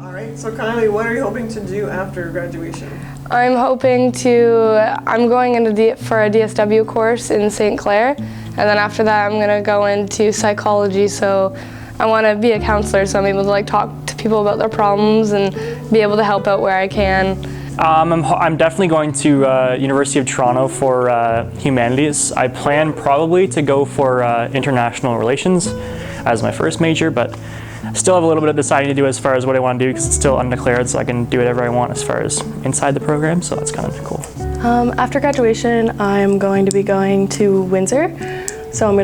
All right, so Kylie, what are you hoping to do after graduation? I'm going for a DSW course in St. Clair, and then after that I'm going to go into psychology, so I want to be a counselor, so I'm able to talk to people about their problems and be able to help out where I can. I'm definitely going to University of Toronto for humanities. I plan probably to go for international relations as my first major, but still have a little bit of deciding to do as far as what I want to do because it's still undeclared, so I can do whatever I want as far as inside the program, so that's kind of cool. After graduation, I'm going to be going to Windsor, so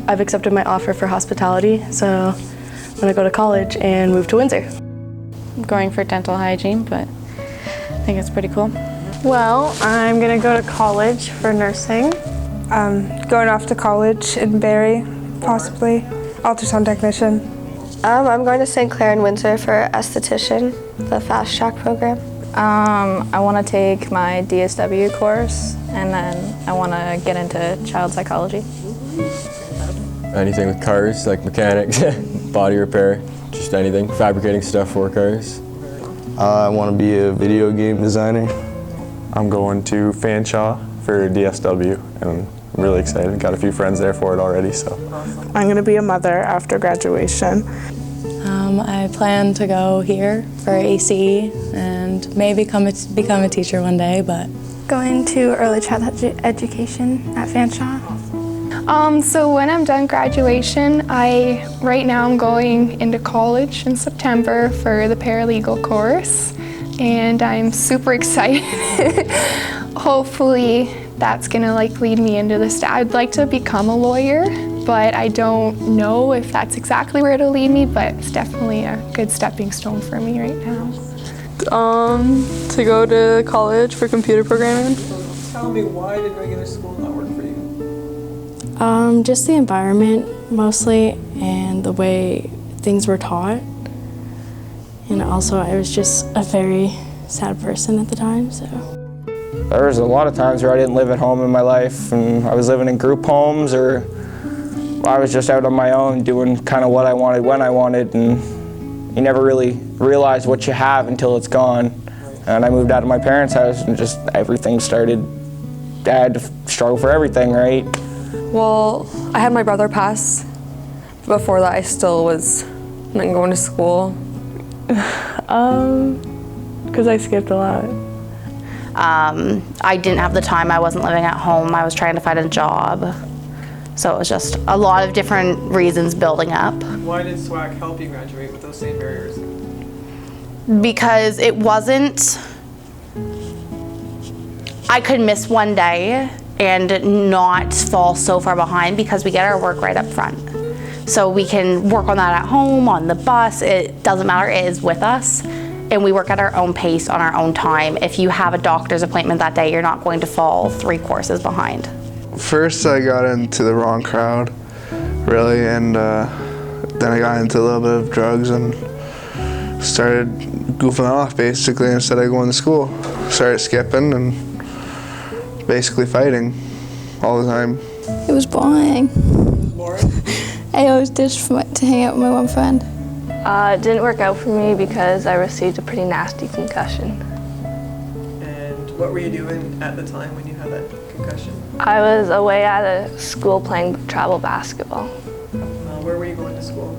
I've accepted my offer for hospitality, so I'm going to go to college and move to Windsor. I'm going for dental hygiene, but I think it's pretty cool. Well, I'm going to go to college for nursing. Going off to college in Barrie, possibly. Ultrasound technician. I'm going to St. Clair and Windsor for esthetician, the fast track program. I want to take my DSW course, and then I want to get into child psychology. Anything with cars, like mechanics, body repair, just anything, fabricating stuff for cars. I want to be a video game designer. I'm going to Fanshawe for DSW, and I'm really excited. Got a few friends there for it already, so. I'm going to be a mother after graduation. I plan to go here for ACE and maybe become a teacher one day, but. Going to early childhood education at Fanshawe. So when I'm done graduation, right now I'm going into college in September for the paralegal course, and I'm super excited. Hopefully that's gonna lead me into the I'd like to become a lawyer, but I don't know if that's exactly where it'll lead me, but it's definitely a good stepping stone for me right now. To go to college for computer programming. Tell me, why did regular school not work for you? Just the environment mostly, and the way things were taught. And also I was just a very sad person at the time, so. There was a lot of times where I didn't live at home in my life, and I was living in group homes, or I was just out on my own doing kind of what I wanted when I wanted, and you never really realize what you have until it's gone. And I moved out of my parents' house and just everything started. I had to struggle for everything, right? Well, I had my brother pass. Before that, I still was not going to school. Because I skipped a lot. I didn't have the time. I wasn't living at home. I was trying to find a job. So it was just a lot of different reasons building up. Why did Swac help you graduate with those same barriers? Because it wasn't, I could miss one day and not fall so far behind because we get our work right up front. So we can work on that at home, on the bus, it doesn't matter, it is with us. And we work at our own pace, on our own time. If you have a doctor's appointment that day, you're not going to fall 3 courses behind. First I got into the wrong crowd, really, and then I got into a little bit of drugs and started goofing off basically instead of going to school. Started skipping and basically fighting all the time. It was boring. Boring? I always just went to hang out with my one friend. It didn't work out for me because I received a pretty nasty concussion. And what were you doing at the time when you had that concussion? I was away at a school playing travel basketball. Where were you going to school?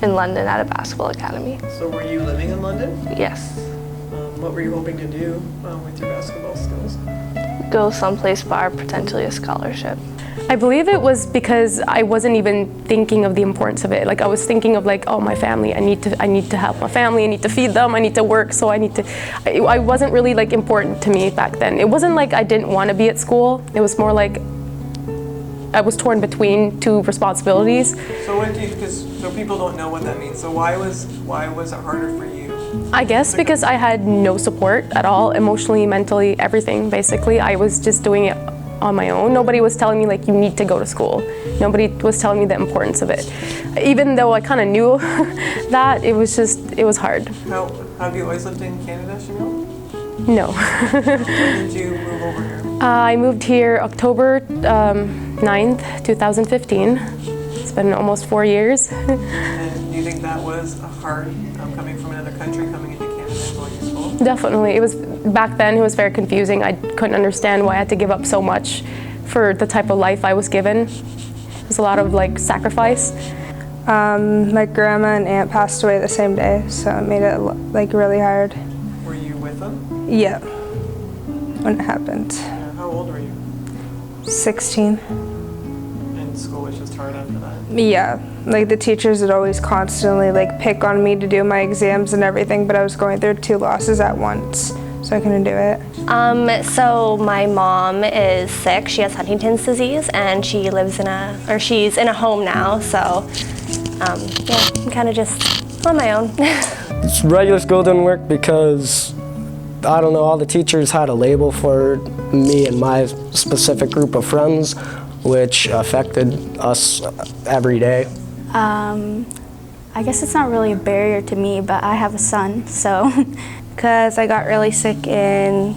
In London at a basketball academy. So were you living in London? Yes. What were you hoping to do with your basketball skills? Go someplace far, potentially a scholarship. I believe it was because I wasn't even thinking of the importance of it. Like I was thinking of oh, my family, I need to help my family, I need to feed them, I need to work, so I wasn't really important to me back then. It wasn't like I didn't want to be at school. It was more like I was torn between 2 responsibilities. So so people don't know what that means. So why was it harder for you? I guess because I had no support at all, emotionally, mentally, everything basically. I was just doing it on my own. Nobody was telling me you need to go to school. Nobody was telling me the importance of it. Even though I kind of knew that, it was hard. Have you always lived in Canada, Chanel? No. When did you move over here? I moved here October 9th, 2015. It's been almost 4 years. And Do you think that was hard coming from another country, coming into Canada and going to school? Definitely. It was, back then it was very confusing. I couldn't understand why I had to give up so much for the type of life I was given. It was a lot of like sacrifice. My grandma and aunt passed away the same day, so it made it like really hard. Were you with them? Yeah, when it happened. How old were you? 16. And school was just hard after that? Yeah, like the teachers would always constantly like pick on me to do my exams and everything, but I was going through 2 losses at once, so I couldn't do it. So my mom is sick. She has Huntington's disease, and she lives in she's in a home now. So yeah, I'm kind of just on my own. Regular school didn't work because, I don't know, all the teachers had a label for me and my specific group of friends, which affected us every day. I guess it's not really a barrier to me, but I have a son, so. Because I got really sick in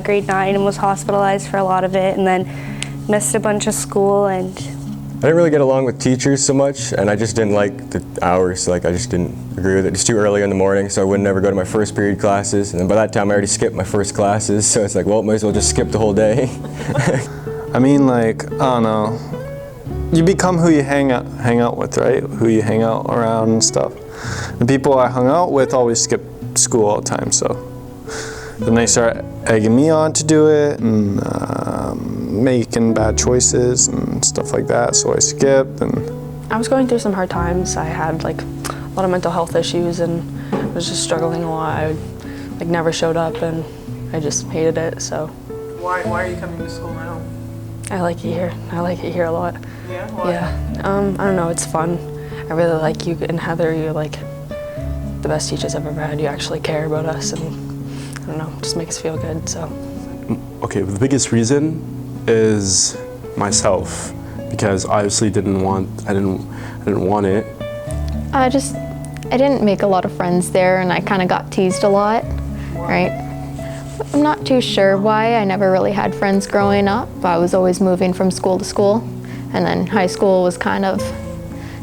grade 9 and was hospitalized for a lot of it, and then missed a bunch of school. And I didn't really get along with teachers so much, and I just didn't like the hours. Like, I just didn't agree with it. It's too early in the morning, so I would never go to my first period classes. And then by that time, I already skipped my first classes, so it's like, well, might as well just skip the whole day. I mean, like, I don't know. You become who you hang out with, right? Who you hang out around and stuff. The people I hung out with always skipped school all the time, so then they start egging me on to do it and making bad choices and stuff like that, so I skipped. And I was going through some hard times. I had like a lot of mental health issues and was just struggling a lot. I like never showed up and I just hated it, so. Why are you coming to school now? I like it here. I like it here a lot. Yeah? Why? Yeah. I don't know, it's fun. I really like you and Heather. You're like the best teachers I've ever had. You actually care about us, and I don't know, just make us feel good, so. Okay, the biggest reason is myself, because I obviously I didn't want it. I didn't make a lot of friends there, and I kind of got teased a lot, right? I'm not too sure why. I never really had friends growing up. I was always moving from school to school, and then high school was kind of,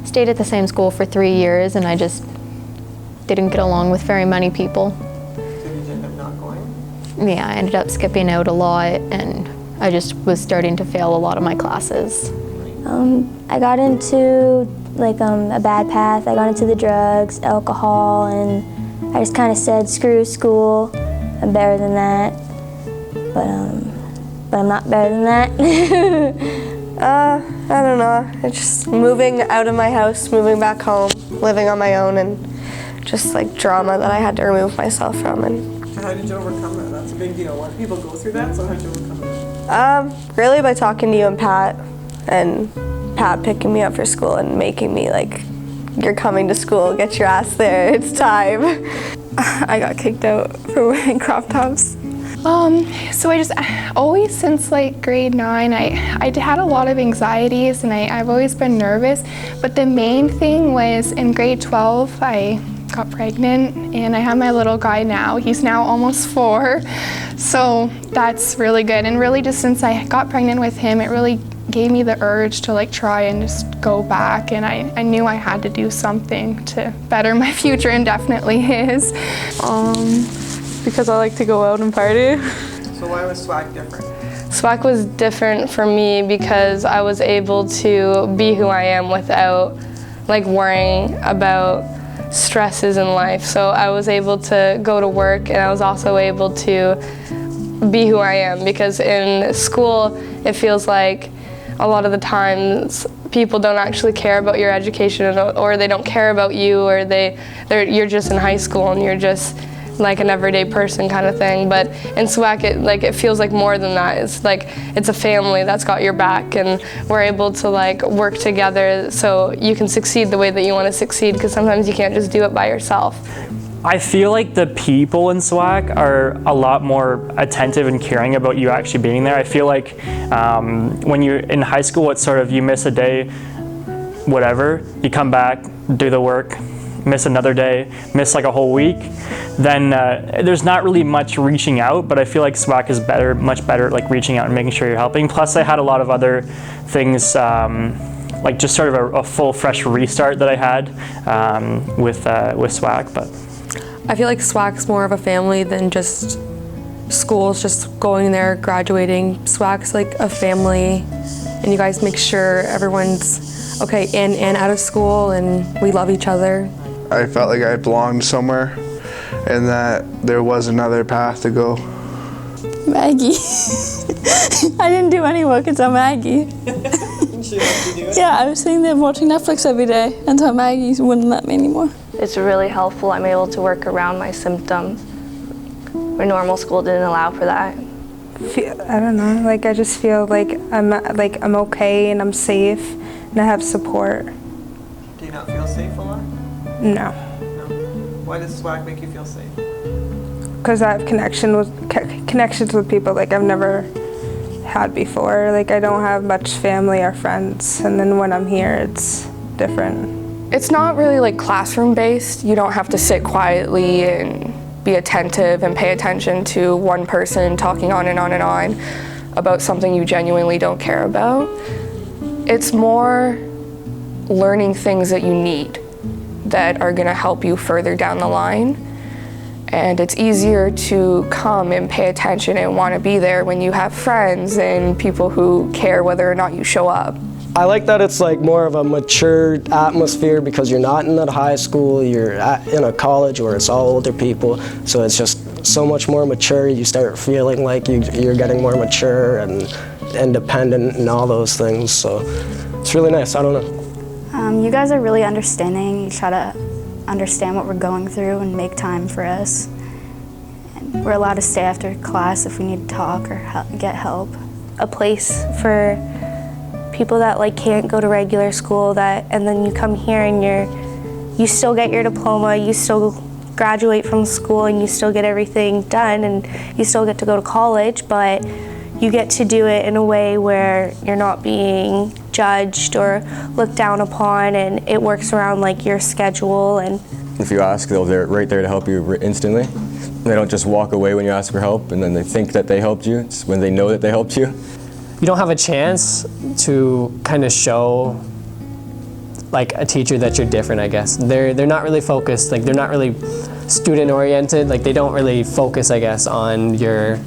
stayed at the same school for 3 years, and I just didn't get along with very many people. So you end up not going? Yeah, I ended up skipping out a lot, and I just was starting to fail a lot of my classes. I got into like a bad path. I got into the drugs, alcohol, and I just kind of said, screw school, I'm better than that. But I'm not better than that. I don't know. It's just moving out of my house, moving back home, living on my own, and just like drama that I had to remove myself from. And How did you overcome that? That's a big deal. A lot of people go through that, so how did you overcome that? really by talking to you and Pat picking me up for school and making me like, you're coming to school, get your ass there, it's time. I got kicked out for wearing crop tops. So I just always since like grade 9, I had a lot of anxieties, and I've always been nervous. But the main thing was in grade 12, I got pregnant, and I have my little guy now. He's now almost 4, so that's really good. And really just since I got pregnant with him, it really gave me the urge to like try and just go back, and I knew I had to do something to better my future, and definitely his. Because I like to go out and party. So why was Swac different? Swac was different for me because I was able to be who I am without like worrying about stresses in life. So I was able to go to work, and I was also able to be who I am, because in school it feels like a lot of the times people don't actually care about your education, or they don't care about you, or you're just in high school and you're just like an everyday person kind of thing. But in Swac, it feels like more than that. It's like it's a family that's got your back, and we're able to like work together so you can succeed the way that you want to succeed, because sometimes you can't just do it by yourself. I feel like the people in Swac are a lot more attentive and caring about you actually being there. I feel like when you're in high school, it's sort of you miss a day, whatever, you come back, do the work, miss another day, miss like a whole week, then there's not really much reaching out. But I feel like Swac is much better at like reaching out and making sure you're helping. Plus I had a lot of other things like just sort of a full fresh restart that I had with Swac. But I feel like Swac's more of a family than just schools, just going there, graduating. Swac's like a family, and you guys make sure everyone's okay in and out of school, and we love each other. I felt like I belonged somewhere and that there was another path to go. Maggie. I didn't do any work until Maggie. Yeah, I was sitting there watching Netflix every day until Maggie wouldn't let me anymore. It's really helpful. I'm able to work around my symptoms where normal school didn't allow for that. I don't know, like I just feel like I'm okay and I'm safe and I have support. Do you not feel safe a lot? No. Why does Swac make you feel safe? Because I have connections with people like I've never had before. Like I don't have much family or friends, and then when I'm here it's different. It's not really like classroom based. You don't have to sit quietly and be attentive and pay attention to one person talking on and on and on about something you genuinely don't care about. It's more learning things that you need that are gonna help you further down the line. And it's easier to come and pay attention and want to be there when you have friends and people who care whether or not you show up. I like that it's like more of a mature atmosphere because you're not in a high school, you're in a college where it's all older people, so it's just so much more mature. You start feeling like you're getting more mature and independent and all those things, so it's really nice. I don't know. You guys are really understanding. You try to understand what we're going through and make time for us. And we're allowed to stay after class if we need to talk or get help. A place for people that like can't go to regular school, and then you come here and you still get your diploma, you still graduate from school and you still get everything done and you still get to go to college, but you get to do it in a way where you're not being judged or looked down upon, and it works around like your schedule. And if you ask, they're right there to help you instantly. They don't just walk away when you ask for help and then they think that they helped you. It's when they know that they helped you. You don't have a chance to kind of show like a teacher that you're different, I guess. They're not really focused, like they're not really student oriented, like they don't really focus, I guess, on your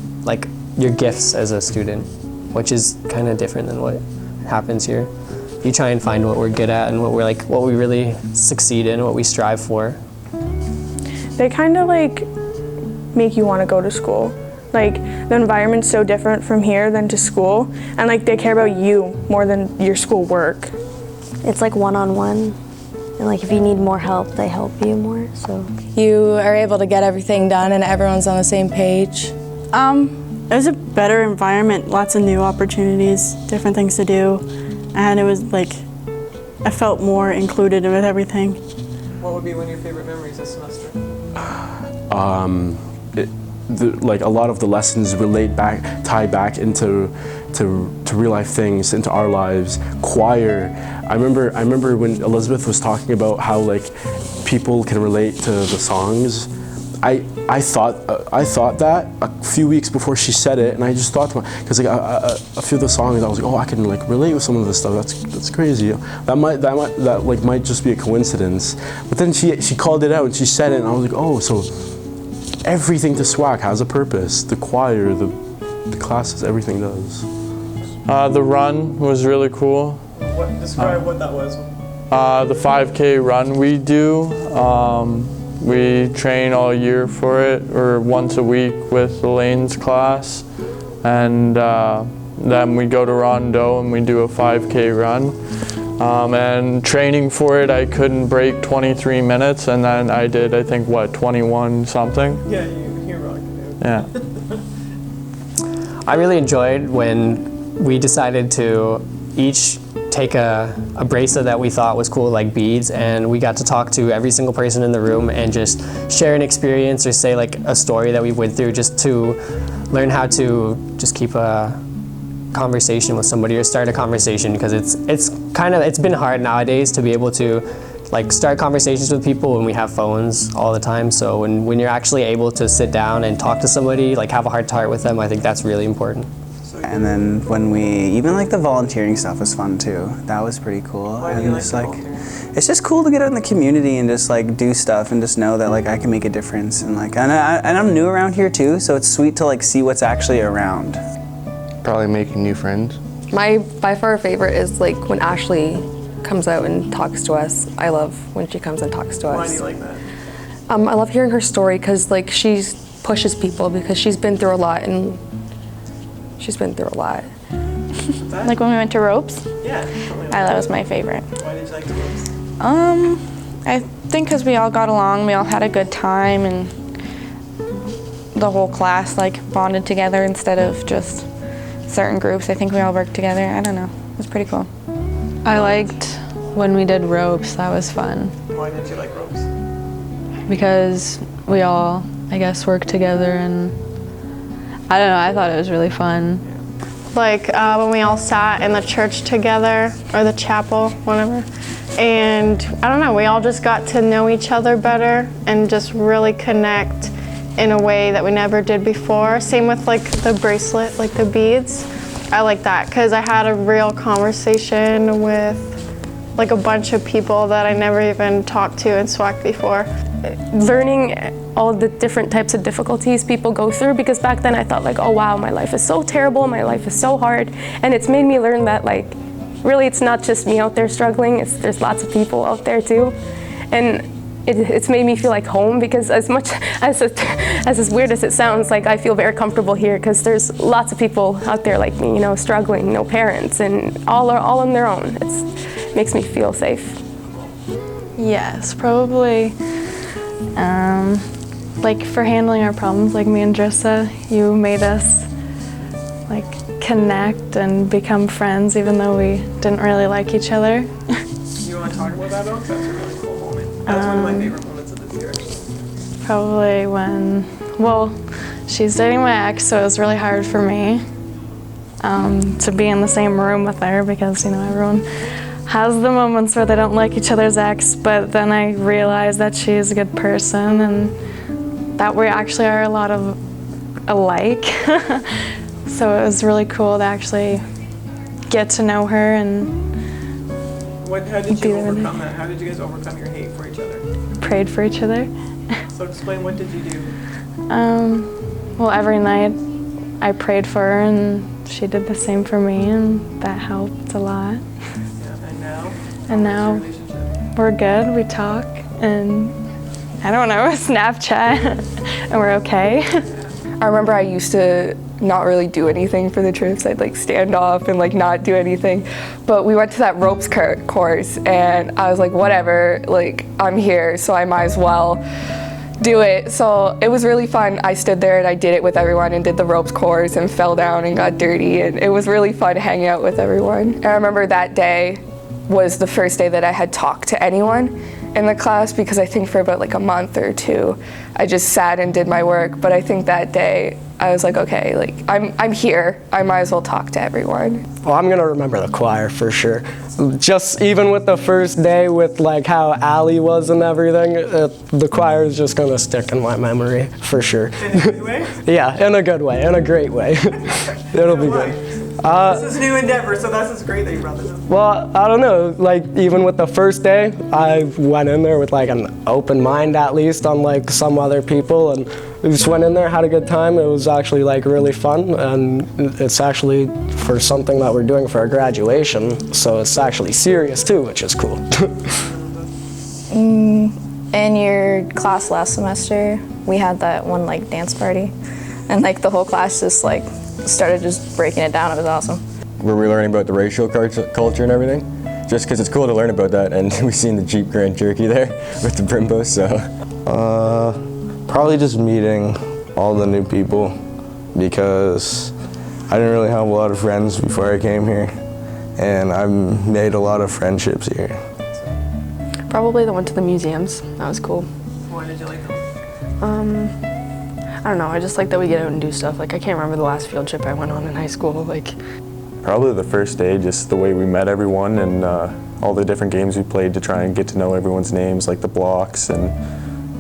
gifts as a student, which is kind of different than what happens here. You try and find what we're good at and what we really succeed in, what we strive for. They kind of like make you want to go to school. Like the environment's so different from here than to school, and like they care about you more than your school work. it's like one-on-one, and like if you need more help, they help you more. So you are able to get everything done and everyone's on the same page. It was a better environment, lots of new opportunities, different things to do, and it was like I felt more included with everything. What would be one of your favorite memories this semester? Like a lot of the lessons tie back into real life things, into our lives. Choir. I remember when Elizabeth was talking about how like people can relate to the songs. I thought that a few weeks before she said it, and I just thought, because like a few of the songs, I was like, oh, I can like relate with some of this stuff. That's crazy. That might just be a coincidence. But then she called it out and she said it, and I was like, oh, so everything to Swac has a purpose. The choir, the classes, everything does. The run was really cool. Describe what that was. The 5K run we do. We train all year for it, or once a week with Elaine's class, and then we go to Rondeau and we do a 5K run. And training for it, I couldn't break 23 minutes, and then I did, I think, 21 something? Yeah, you rocked it. Yeah. I really enjoyed when we decided to each take a bracelet that we thought was cool, like beads, and we got to talk to every single person in the room and just share an experience or say like a story that we went through, just to learn how to just keep a conversation with somebody or start a conversation, because it's been hard nowadays to be able to like start conversations with people when we have phones all the time. So when you're actually able to sit down and talk to somebody, like have a heart to heart with them, I think that's really important. So And then when even like the volunteering stuff was fun too. That was pretty cool. Why do you like volunteering? It's just cool to get out in the community and just like do stuff and just know that like I can make a difference and like and I'm new around here too, so it's sweet to like see what's actually around. Probably making new friends. My by far favorite is like when Ashley comes out and talks to us. I love when she comes and talks to us. Why do you like that? I love hearing her story because like she pushes people because she's been through a lot and she's been through a lot. Like when we went to ropes? Yeah. That was my favorite. Why did you like the ropes? I think because we all got along, we all had a good time, and the whole class like bonded together instead of just certain groups. I think we all worked together. I don't know. It was pretty cool. I liked when we did ropes. That was fun. Why did you like ropes? Because we all, I guess, worked together, and I don't know, I thought it was really fun. Like when we all sat in the church together, or the chapel, whatever. And I don't know, we all just got to know each other better and just really connect in a way that we never did before. Same with like the bracelet, like the beads. I like that because I had a real conversation with like a bunch of people that I never even talked to in Swac before. Learning all the different types of difficulties people go through, because back then I thought like, oh wow, my life is so terrible, my life is so hard. And it's made me learn that like, really it's not just me out there struggling, there's lots of people out there too. And it's made me feel like home, because as much as weird as it sounds, like I feel very comfortable here because there's lots of people out there like me, you know, struggling, no parents, and all on their own. It makes me feel safe. Yes, probably like for handling our problems, like me and Drissa, you made us like connect and become friends even though we didn't really like each other. You want to talk about that though? That's a really cool moment. That's one of my favorite moments of this year, actually. Probably when, well, she's dating my ex, so it was really hard for me to be in the same room with her because, you know, everyone has the moments where they don't like each other's ex, but then I realized that she is a good person and that we actually are a lot of alike. So it was really cool to actually get to know her and how did you overcome that? How did you guys overcome your hate for each other? Prayed for each other. So explain, what did you do? Well, every night I prayed for her and she did the same for me, and that helped a lot. Yeah, and now? And now we're good, we talk, and I don't know, Snapchat, and we're okay. I remember I used to not really do anything for the trips. I'd like stand off and like not do anything. But we went to that ropes course and I was like, whatever, like I'm here, so I might as well do it. So it was really fun. I stood there and I did it with everyone and did the ropes course and fell down and got dirty, and it was really fun hanging out with everyone. And I remember that day was the first day that I had talked to anyone in the class, because I think for about like a month or two I just sat and did my work. But I think that day I was like, okay, like I'm here, I might as well talk to everyone. Well, I'm gonna remember the choir for sure. Just even with the first day with like how Allie was and everything, the choir is just gonna stick in my memory for sure. In a good way? Yeah, in a good way, in a great way. It'll be good. This is a new endeavor, so that's just great that you brought this up. Well, I don't know, like even with the first day, I went in there with like an open mind at least, unlike some other people, and we just went in there, had a good time. It was actually like really fun, and it's actually for something that we're doing for our graduation, so it's actually serious too, which is cool. In your class last semester, we had that one like dance party, and like the whole class just like started just breaking it down. It was awesome. Were we learning about the racial culture and everything? Just because it's cool to learn about that, and we've seen the Jeep Grand Cherokee there with the Brimbos, so. Probably just meeting all the new people, because I didn't really have a lot of friends before I came here, and I've made a lot of friendships here. Probably the one to the museums. That was cool. Why did you like them? I don't know, I just like that we get out and do stuff. Like I can't remember the last field trip I went on in high school. Like, probably the first day, just the way we met everyone and all the different games we played to try and get to know everyone's names, like the blocks and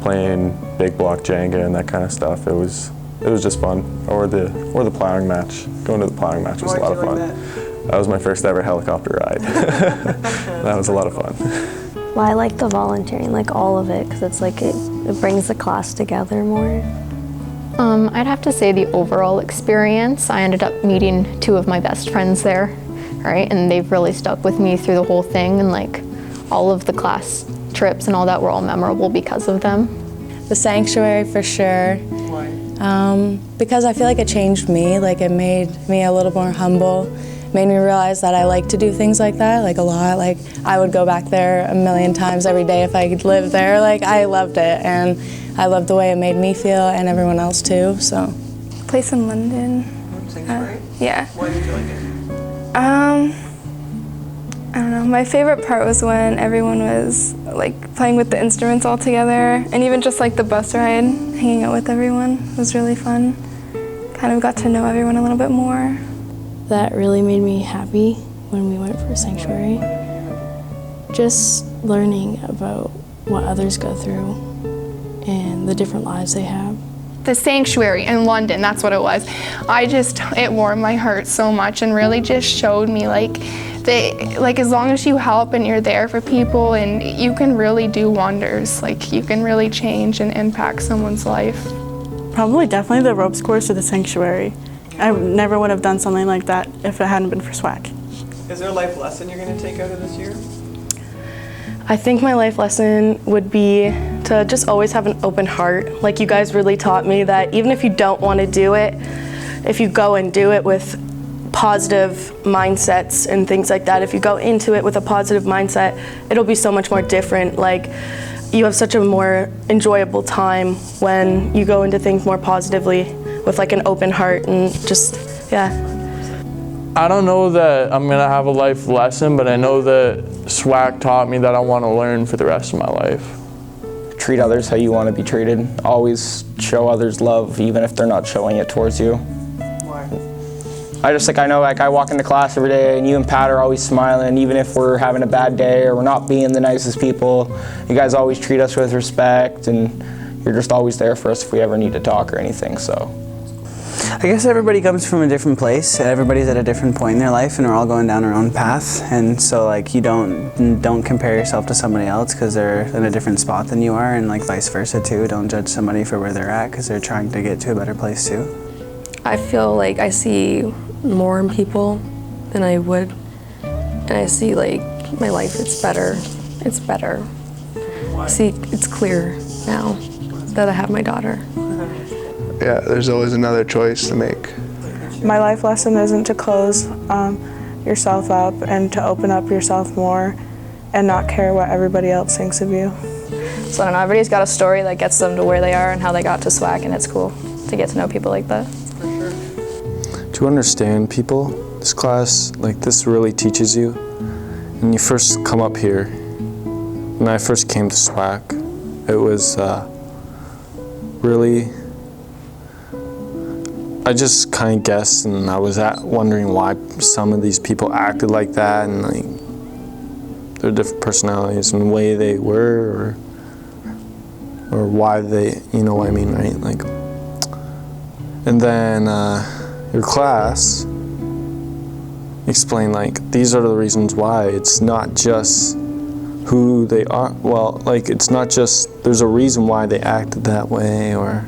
playing big block Jenga and that kind of stuff. It was it was just fun. Or the plowing match. Going to the plowing match was a lot of fun. That was my first ever helicopter ride. That was a lot of fun. Well, I like the volunteering, like all of it, because it's like it brings the class together more. I'd have to say the overall experience. I ended up meeting 2 of my best friends there, right? And they've really stuck with me through the whole thing, and like all of the class trips and all that were all memorable because of them. The sanctuary for sure. Why? Because I feel like it changed me. Like it made me a little more humble. Made me realize that I like to do things like that, like a lot. Like I would go back there a million times every day if I could live there. Like I loved it, and I loved the way it made me feel and everyone else too. So, Place in London. Yeah. Why did you like it? I don't know. My favorite part was when everyone was like playing with the instruments all together, and even just like the bus ride, hanging out with everyone was really fun. Kind of got to know everyone a little bit more. That really made me happy when we went for Sanctuary. Just learning about what others go through and the different lives they have. The Sanctuary in London, that's what it was. It warmed my heart so much and really just showed me like as long as you help and you're there for people, and you can really do wonders. Like you can really change and impact someone's life. Probably definitely the ropes course or the Sanctuary. I never would have done something like that if it hadn't been for Swac. Is there a life lesson you're going to take out of this year? I think my life lesson would be to just always have an open heart. Like you guys really taught me that even if you don't want to do it, if you go and do it with positive mindsets and things like that, if you go into it with a positive mindset, it'll be so much more different. Like you have such a more enjoyable time when you go into things more positively with like an open heart and just, yeah. I don't know that I'm gonna have a life lesson, but I know that Swac taught me that I want to learn for the rest of my life. Treat others how you want to be treated. Always show others love, even if they're not showing it towards you. Why? I know I walk into class every day and you and Pat are always smiling, and even if we're having a bad day or we're not being the nicest people, you guys always treat us with respect, and you're just always there for us if we ever need to talk or anything, so. I guess everybody comes from a different place. Everybody's at a different point in their life, and we're all going down our own path. And so, like, you don't compare yourself to somebody else because they're in a different spot than you are, and like vice versa too. Don't judge somebody for where they're at because they're trying to get to a better place too. I feel like I see more in people than I would, and I see like my life. It's better. It's better. See, it's clear now that I have my daughter. Yeah, there's always another choice to make. My life lesson isn't to close yourself up and to open up yourself more and not care what everybody else thinks of you. So I don't know, everybody's got a story that gets them to where they are and how they got to Swac, and it's cool to get to know people like that. To understand people, this class, like this really teaches you. When you first come up here, when I first came to Swac, it was really, I just kind of guessed, and I was wondering why some of these people acted like that, and like their different personalities and the way they were, or why they, you know what I mean, right? Like, and then your class explained like these are the reasons why. It's not just who they are. Well, like it's not just there's a reason why they acted that way, or.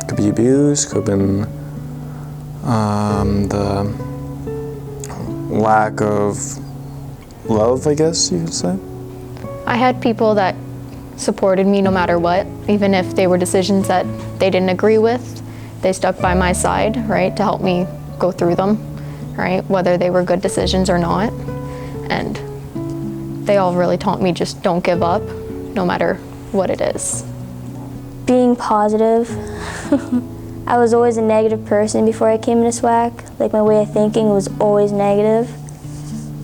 Could be abuse, could have been the lack of love, I guess you could say. I had people that supported me no matter what, even if they were decisions that they didn't agree with. They stuck by my side, right, to help me go through them, right, whether they were good decisions or not. And they all really taught me just don't give up, no matter what it is. Being positive. I was always a negative person before I came into Swac. Like my way of thinking was always negative.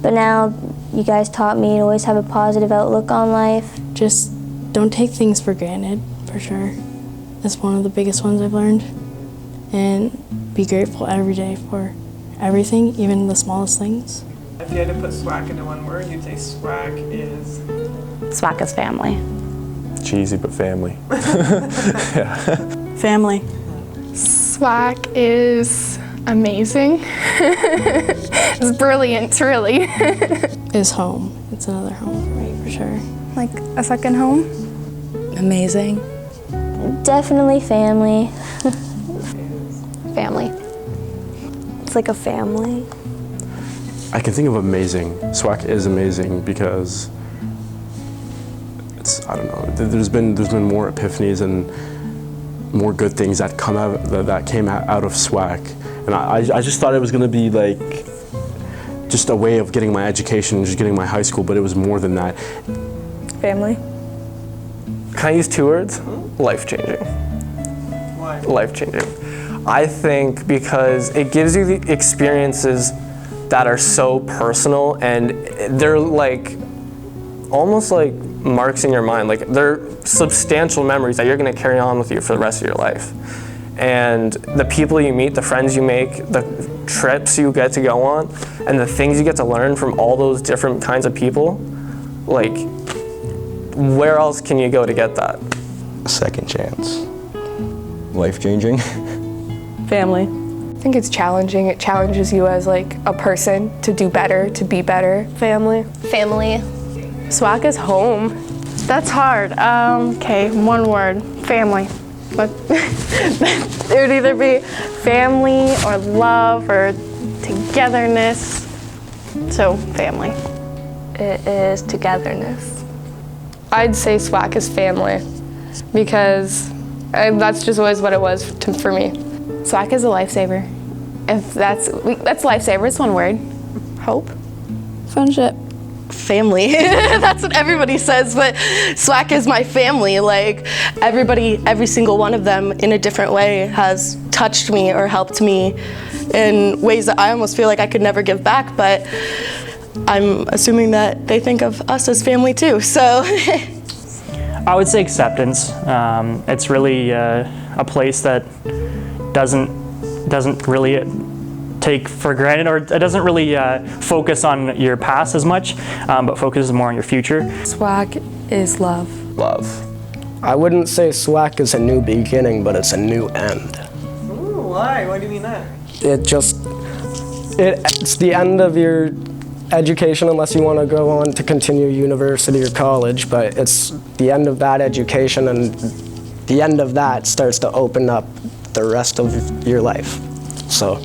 But now you guys taught me to always have a positive outlook on life. Just don't take things for granted, for sure. That's one of the biggest ones I've learned. And be grateful every day for everything, even the smallest things. If you had to put Swac into one word, you'd say Swac is? Swac is family. cheesy, but family. Yeah. Family. Swac is amazing. It's brilliant, really. Is home. It's another home for me, for sure. Like a second home. Amazing. Definitely family. Family. It's like a family. I can think of amazing. Swac is amazing because it's, I don't know, there's been more epiphanies and more good things that come out that came out of Swac. And I just thought it was gonna be like just a way of getting my education, just getting my high school, but it was more than that. Family. Can I use 2 words? Life-changing. Why? Life-changing. I think because it gives you the experiences that are so personal, and they're like almost like marks in your mind. Like they're substantial memories that you're gonna carry on with you for the rest of your life. And the people you meet, the friends you make, the trips you get to go on, and the things you get to learn from all those different kinds of people, like where else can you go to get that? A second chance. Life-changing. Family. I think it's challenging. It challenges you as like a person to do better, to be better. Family. Family. Swac is home. That's hard. Okay, one word. Family. But it would either be family or love or togetherness. So, family. It is togetherness. I'd say Swac is family because that's just always what it was for me. Swac is a lifesaver. If that's lifesaver, it's one word. Hope. Friendship. Family. That's what everybody says, but Swac is my family. Like everybody, every single one of them in a different way has touched me or helped me in ways that I almost feel like I could never give back, but I'm assuming that they think of us as family too, so. I would say acceptance. It's really a place that doesn't really take for granted, or it doesn't really focus on your past as much, but focuses more on your future. Swac is love. Love. I wouldn't say Swac is a new beginning, but it's a new end. Ooh, why? Why do you mean that? It's the end of your education unless you want to go on to continue university or college, but it's the end of that education, and the end of that starts to open up the rest of your life. So.